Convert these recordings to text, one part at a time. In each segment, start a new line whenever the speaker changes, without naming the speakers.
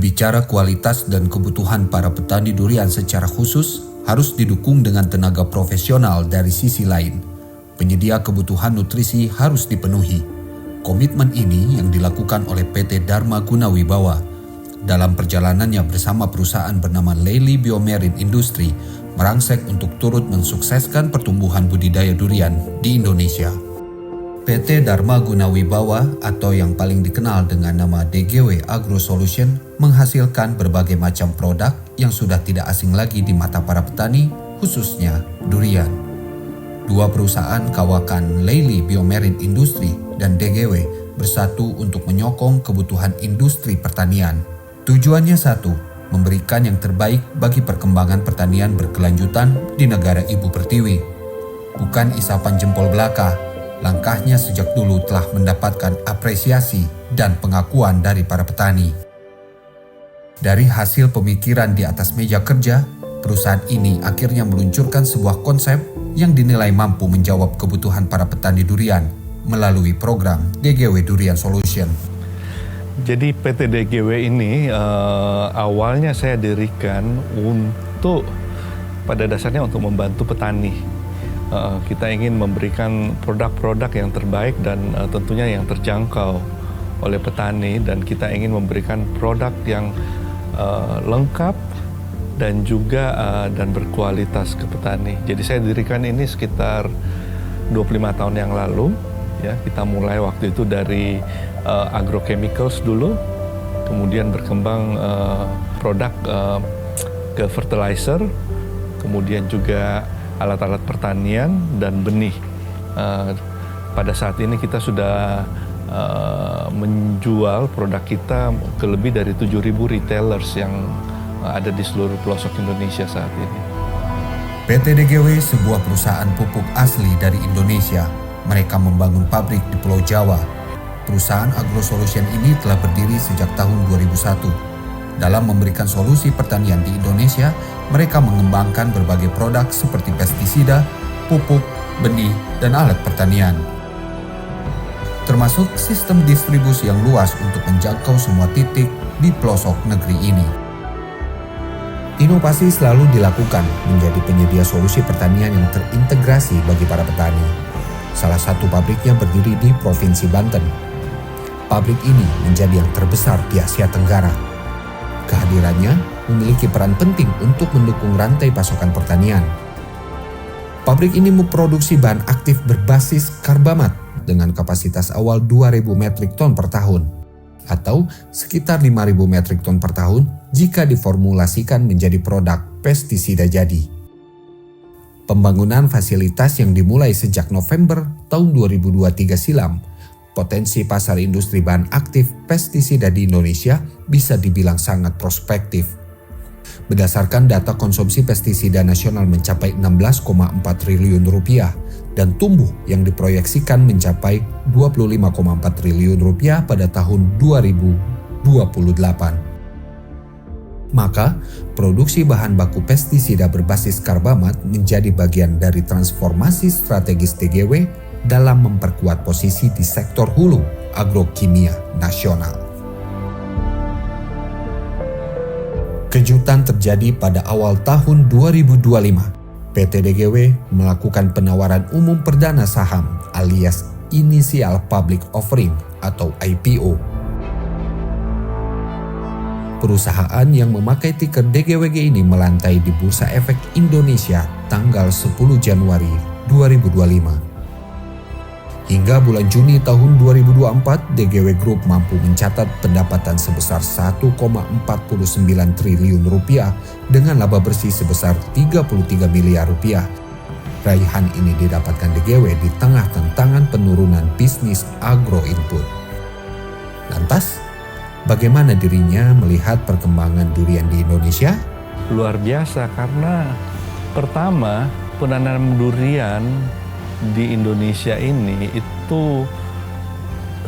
Berbicara kualitas dan kebutuhan para petani durian secara khusus harus didukung dengan tenaga profesional dari sisi lain. Penyedia kebutuhan nutrisi harus dipenuhi. Komitmen ini yang dilakukan oleh PT Dharma Guna Wibawa dalam perjalanannya bersama perusahaan bernama Lely Biomarine Industry merangsek untuk turut mensukseskan pertumbuhan budidaya durian di Indonesia. PT Dharma Guna Wibawa atau yang paling dikenal dengan nama DGW Agro Solution menghasilkan berbagai macam produk yang sudah tidak asing lagi di mata para petani, khususnya durian. Dua perusahaan kawakan Lely Biomarine Industry dan DGW bersatu untuk menyokong kebutuhan industri pertanian. Tujuannya satu, memberikan yang terbaik bagi perkembangan pertanian berkelanjutan di negara Ibu Pertiwi. Bukan isapan jempol belaka, langkahnya sejak dulu telah mendapatkan apresiasi dan pengakuan dari para petani. Dari hasil pemikiran di atas meja kerja, perusahaan ini akhirnya meluncurkan sebuah konsep yang dinilai mampu menjawab kebutuhan para petani durian melalui program DGW Durian Solution.
Jadi PT DGW ini awalnya saya dirikan untuk pada dasarnya untuk membantu petani. Kita ingin memberikan produk-produk yang terbaik dan tentunya yang terjangkau oleh petani, dan kita ingin memberikan produk yang lengkap dan juga dan berkualitas ke petani. Jadi saya dirikan ini sekitar 25 tahun yang lalu. Ya, kita mulai waktu itu dari agrochemicals dulu, kemudian berkembang produk ke fertilizer, kemudian juga alat-alat pertanian dan benih. Pada saat ini kita sudah menjual produk kita ke lebih dari 7.000 retailers yang ada di seluruh pelosok Indonesia saat ini.
PT DGW sebuah perusahaan pupuk asli dari Indonesia. Mereka membangun pabrik di Pulau Jawa. Perusahaan Agro Solution ini telah berdiri sejak tahun 2001. Dalam memberikan solusi pertanian di Indonesia, mereka mengembangkan berbagai produk seperti pestisida, pupuk, benih, dan alat pertanian. Termasuk sistem distribusi yang luas untuk menjangkau semua titik di pelosok negeri ini. Inovasi selalu dilakukan menjadi penyedia solusi pertanian yang terintegrasi bagi para petani. Salah satu pabriknya berdiri di Provinsi Banten. Pabrik ini menjadi yang terbesar di Asia Tenggara. Kehadirannya memiliki peran penting untuk mendukung rantai pasokan pertanian. Pabrik ini memproduksi bahan aktif berbasis karbamat dengan kapasitas awal 2.000 metrik ton per tahun, atau sekitar 5.000 metrik ton per tahun jika diformulasikan menjadi produk pestisida jadi. Pembangunan fasilitas yang dimulai sejak November tahun 2023 silam, potensi pasar industri bahan aktif pestisida di Indonesia bisa dibilang sangat prospektif. Berdasarkan data konsumsi pestisida nasional mencapai 16,4 triliun rupiah dan tumbuh yang diproyeksikan mencapai 25,4 triliun rupiah pada tahun 2028. Maka, produksi bahan baku pestisida berbasis karbamat menjadi bagian dari transformasi strategis DGW dalam memperkuat posisi di sektor hulu agrokimia nasional. Kejutan terjadi pada awal tahun 2025. PT DGW melakukan penawaran umum perdana saham alias Initial Public Offering atau IPO. Perusahaan yang memakai tiker DGWG ini melantai di Bursa Efek Indonesia tanggal 10 Januari 2025. Hingga bulan Juni tahun 2024, DGW Group mampu mencatat pendapatan sebesar 1,49 triliun rupiah dengan laba bersih sebesar 33 miliar rupiah. Raihan ini didapatkan DGW di tengah tantangan penurunan bisnis agro input. Lantas, bagaimana dirinya melihat perkembangan durian di Indonesia?
Luar biasa karena pertama, penanaman durian di Indonesia ini itu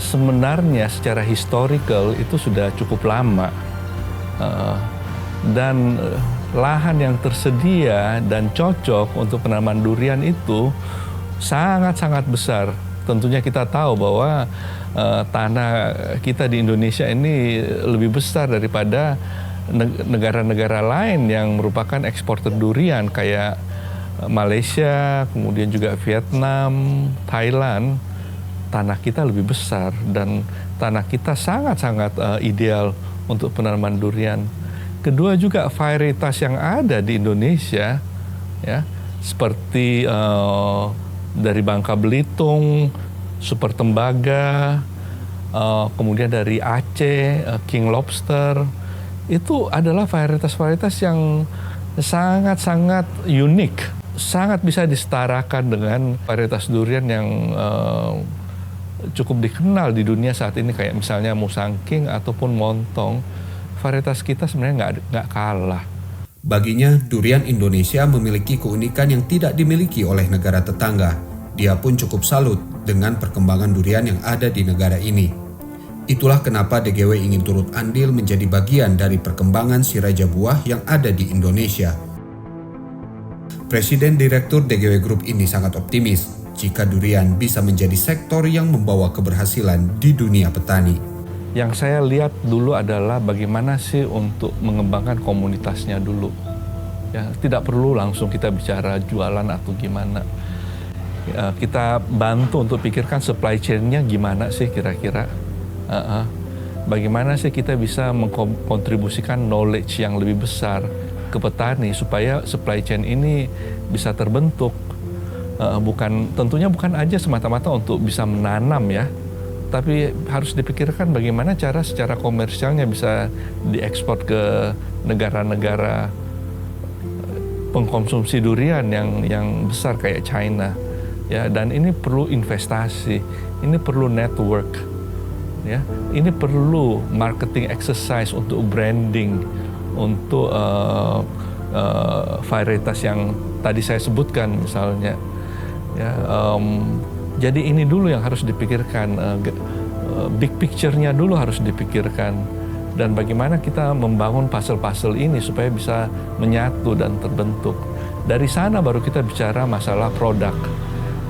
sebenarnya secara historical itu sudah cukup lama, dan lahan yang tersedia dan cocok untuk penanaman durian itu sangat-sangat besar, tentunya kita tahu bahwa tanah kita di Indonesia ini lebih besar daripada negara-negara lain yang merupakan eksportir durian kayak Malaysia, kemudian juga Vietnam, Thailand. Tanah kita lebih besar dan tanah kita sangat-sangat ideal untuk penanaman durian. Kedua juga varietas yang ada di Indonesia, ya, seperti dari Bangka Belitung, Super Tembaga, kemudian dari Aceh, King Lobster, itu adalah varietas-varietas yang sangat-sangat unik, sangat bisa disetarakan dengan varietas durian yang cukup dikenal di dunia saat ini, kayak misalnya Musangking ataupun Montong. Varietas kita sebenarnya nggak kalah.
Baginya, durian Indonesia memiliki keunikan yang tidak dimiliki oleh negara tetangga. Dia pun cukup salut dengan perkembangan durian yang ada di negara ini. Itulah kenapa DGW ingin turut andil menjadi bagian dari perkembangan si raja buah yang ada di Indonesia. Presiden Direktur DGW Group ini sangat optimis jika durian bisa menjadi sektor yang membawa keberhasilan di dunia petani.
Yang saya lihat dulu adalah bagaimana sih untuk mengembangkan komunitasnya dulu. Ya, tidak perlu langsung kita bicara jualan atau gimana. Ya, kita bantu untuk pikirkan supply chain-nya gimana sih kira-kira. Bagaimana sih kita bisa mengkontribusikan knowledge yang lebih besar ke petani supaya supply chain ini bisa terbentuk. Tentunya bukan aja semata-mata untuk bisa menanam ya, tapi harus dipikirkan bagaimana cara secara komersialnya bisa diekspor ke negara-negara pengkonsumsi durian yang besar kayak China. Ya, dan ini perlu investasi, ini perlu network, ya, ini perlu marketing exercise untuk branding, untuk varietas yang tadi saya sebutkan misalnya. Ya, jadi ini dulu yang harus dipikirkan, big picture-nya dulu harus dipikirkan, dan bagaimana kita membangun puzzle-puzzle ini supaya bisa menyatu dan terbentuk. Dari sana baru kita bicara masalah produk,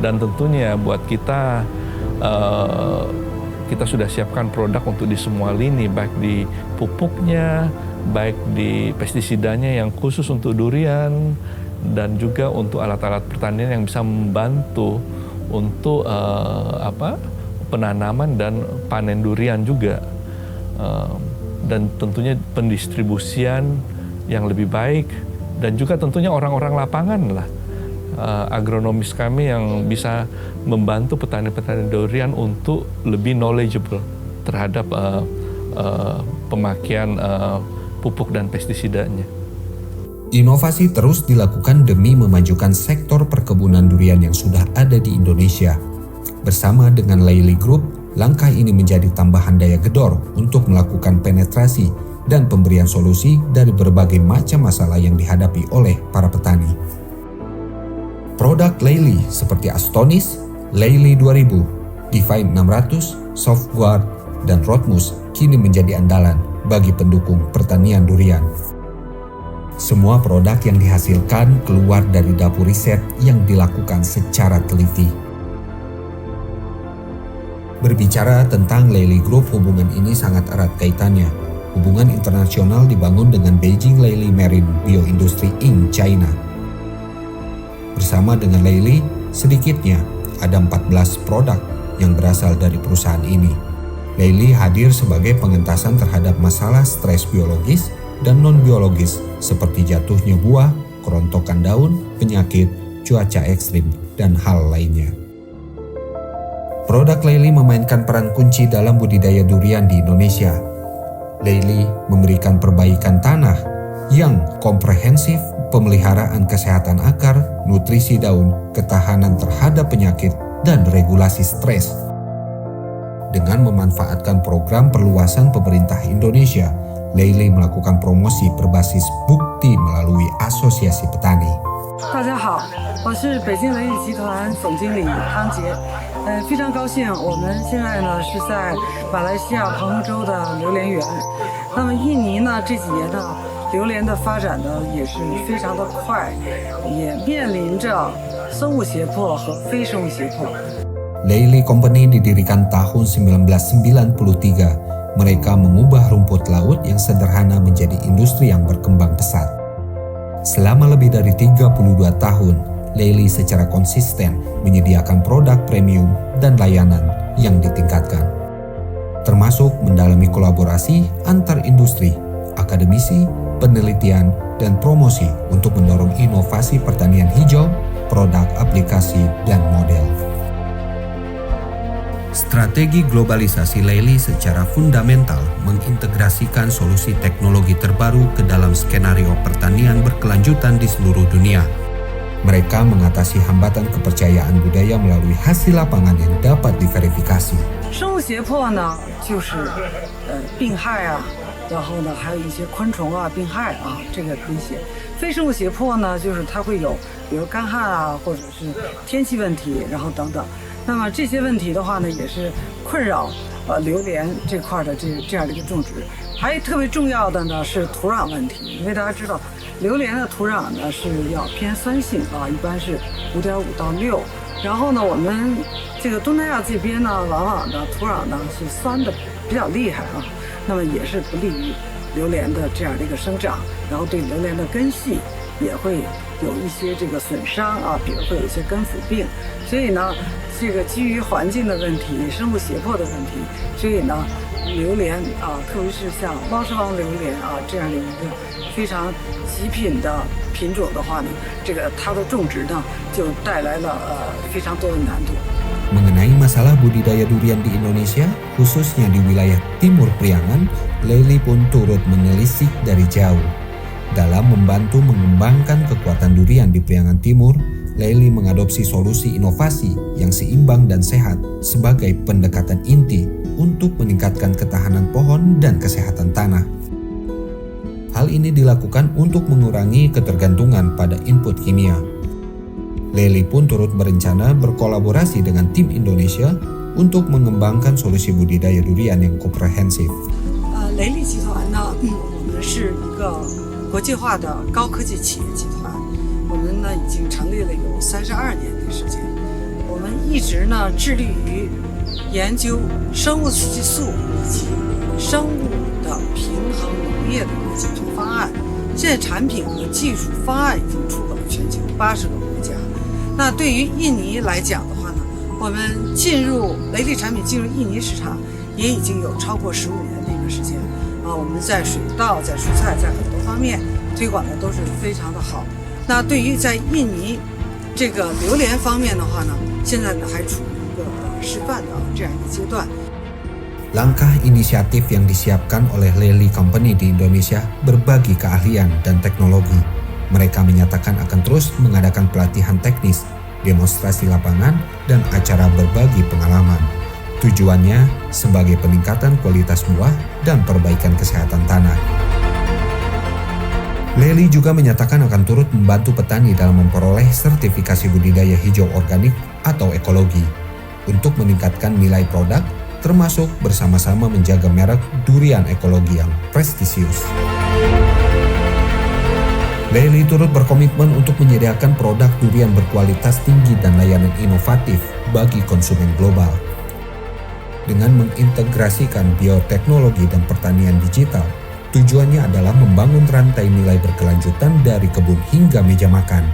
dan tentunya buat kita, kita sudah siapkan produk untuk di semua lini, baik di pupuknya, baik di pestisidanya yang khusus untuk durian, dan juga untuk alat-alat pertanian yang bisa membantu untuk penanaman dan panen durian juga, dan tentunya pendistribusian yang lebih baik, dan juga tentunya orang-orang lapangan lah, agronomis kami yang bisa membantu petani-petani durian untuk lebih knowledgeable terhadap pemakaian pupuk dan pestisidanya.
Inovasi terus dilakukan demi memajukan sektor perkebunan durian yang sudah ada di Indonesia. Bersama dengan Leili Group, langkah ini menjadi tambahan daya gedor untuk melakukan penetrasi dan pemberian solusi dari berbagai macam masalah yang dihadapi oleh para petani. Produk Leili seperti Astonis, Leili 2000, Divine 600, Softguard, dan Rotmus kini menjadi andalan bagi pendukung pertanian durian. Semua produk yang dihasilkan keluar dari dapur riset yang dilakukan secara teliti. Berbicara tentang Leili Group, hubungan ini sangat erat kaitannya. Hubungan internasional dibangun dengan Beijing Leili Marine Bioindustry Inc. China. Bersama dengan Leili, sedikitnya ada 14 produk yang berasal dari perusahaan ini. Leili hadir sebagai pengentasan terhadap masalah stres biologis dan non-biologis seperti jatuhnya buah, kerontokan daun, penyakit, cuaca ekstrim, dan hal lainnya. Produk Leili memainkan peran kunci dalam budidaya durian di Indonesia. Leili memberikan perbaikan tanah yang komprehensif, pemeliharaan kesehatan akar, nutrisi daun, ketahanan terhadap penyakit, dan regulasi stres. Dengan memanfaatkan program perluasan pemerintah Indonesia, Leili melakukan promosi berbasis bukti melalui Asosiasi Petani.
大家好，我是北京雷利集团总经理汤杰，非常高兴，我们现在呢是在马来西亚澎湖州的榴莲园。那么印尼呢这几年呢，榴莲的发展呢也是非常的快，也面临着生物胁迫和非生物胁迫。
Leili Company didirikan tahun 1993. Mereka mengubah rumput laut yang sederhana menjadi industri yang berkembang pesat. Selama lebih dari 32 tahun, Leili secara konsisten menyediakan produk premium dan layanan yang ditingkatkan, termasuk mendalami kolaborasi antar industri, akademisi, penelitian, dan promosi untuk mendorong inovasi pertanian hijau, produk aplikasi, dan model. Strategi globalisasi Leili secara fundamental mengintegrasikan solusi teknologi terbaru ke dalam skenario pertanian berkelanjutan di seluruh dunia. Mereka mengatasi hambatan kepercayaan budaya melalui hasil lapangan yang dapat diverifikasi.
生物胁迫呢，就是病害啊，然后呢还有一些昆虫啊、病害啊这个威胁。非生物胁迫呢，就是它会有比如干旱啊，或者是天气问题，然后等等。那么这些问题的话呢，也是困扰榴莲这块的这样的一个种植。还有特别重要的呢是土壤问题，因为大家知道榴莲的土壤呢是要偏酸性啊，一般是5.5到6。然后呢，我们这个东南亚这边呢，往往的土壤呢是酸的比较厉害啊，那么也是不利于榴莲的这样的一个生长，然后对榴莲的根系也会有一些这个损伤啊，比如会有一些根腐病。所以呢，这个基于环境的问题、生物胁迫的问题，所以呢，榴莲啊，特别是像猫舌王榴莲啊这样的一个非常极品的品种的话呢，这个它的种植呢就带来了非常多的难度。
Mengenai masalah budidaya durian di Indonesia, khususnya di wilayah Timur Priangan, Leili pun turut menelisik dari jauh. Dalam membantu mengembangkan kekuatan durian di Priangan Timur, Leili mengadopsi solusi inovasi yang seimbang dan sehat sebagai pendekatan inti untuk meningkatkan ketahanan pohon dan kesehatan tanah. Hal ini dilakukan untuk mengurangi ketergantungan pada input kimia. Leili pun turut berencana berkolaborasi dengan tim Indonesia untuk mengembangkan solusi budidaya durian yang komprehensif.
雷利集团呢，我们是一个国际化的高科技企业集团，我们呢已经成立了有32年的时间。我们一直呢致力于研究生物刺激素以及生物的平衡农业的一个解决方案。现在产品和技术方案已经出口了全球80个国家。那对于印尼来讲的话呢，我们雷利产品进入印尼市场也已经有超过15年的一个时间啊。我们在水稻、在蔬菜、在很多方面推广的都是非常的好。那对于在印尼这个榴莲方面的话呢，现在呢还处于一个示范的这样一个阶段。
Langkah inisiatif yang disiapkan oleh Leili Company di Indonesia berbagi keahlian dan teknologi. Mereka menyatakan akan terus mengadakan pelatihan teknis, demonstrasi lapangan, dan acara berbagi pengalaman. Tujuannya sebagai peningkatan kualitas buah dan perbaikan kesehatan tanah. Leili juga menyatakan akan turut membantu petani dalam memperoleh sertifikasi budidaya hijau organik atau ekologi untuk meningkatkan nilai produk, termasuk bersama-sama menjaga merek durian ekologi yang prestisius. Leili turut berkomitmen untuk menyediakan produk durian berkualitas tinggi dan layanan inovatif bagi konsumen global. Dengan mengintegrasikan bioteknologi dan pertanian digital, tujuannya adalah membangun rantai nilai berkelanjutan dari kebun hingga meja makan,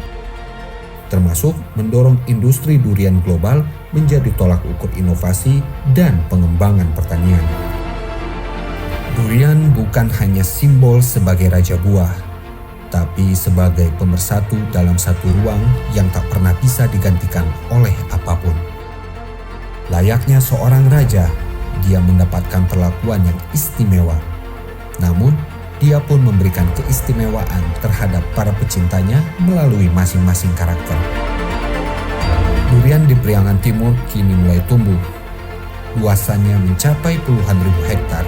termasuk mendorong industri durian global menjadi tolak ukur inovasi dan pengembangan pertanian. Durian bukan hanya simbol sebagai raja buah, tapi sebagai pemersatu dalam satu ruang yang tak pernah bisa digantikan oleh apapun. Layaknya seorang raja, dia mendapatkan perlakuan yang istimewa. Namun, dia pun memberikan keistimewaan terhadap para pecintanya melalui masing-masing karakter. Durian di Priangan Timur kini mulai tumbuh. Luasannya mencapai puluhan ribu hektar.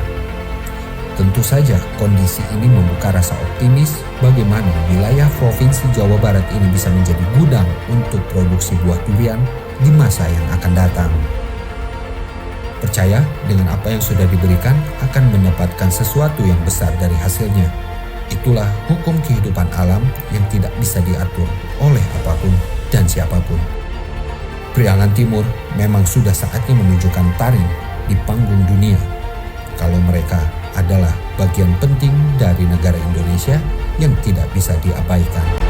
Tentu saja kondisi ini membuka rasa optimis bagaimana wilayah Provinsi Jawa Barat ini bisa menjadi gudang untuk produksi buah durian di masa yang akan datang. Percaya dengan apa yang sudah diberikan akan mendapatkan sesuatu yang besar dari hasilnya. Itulah hukum kehidupan alam yang tidak bisa diatur oleh apapun dan siapapun. Priangan Timur memang sudah saatnya menunjukkan taring di panggung dunia. Kalau mereka adalah bagian penting dari negara Indonesia yang tidak bisa diabaikan.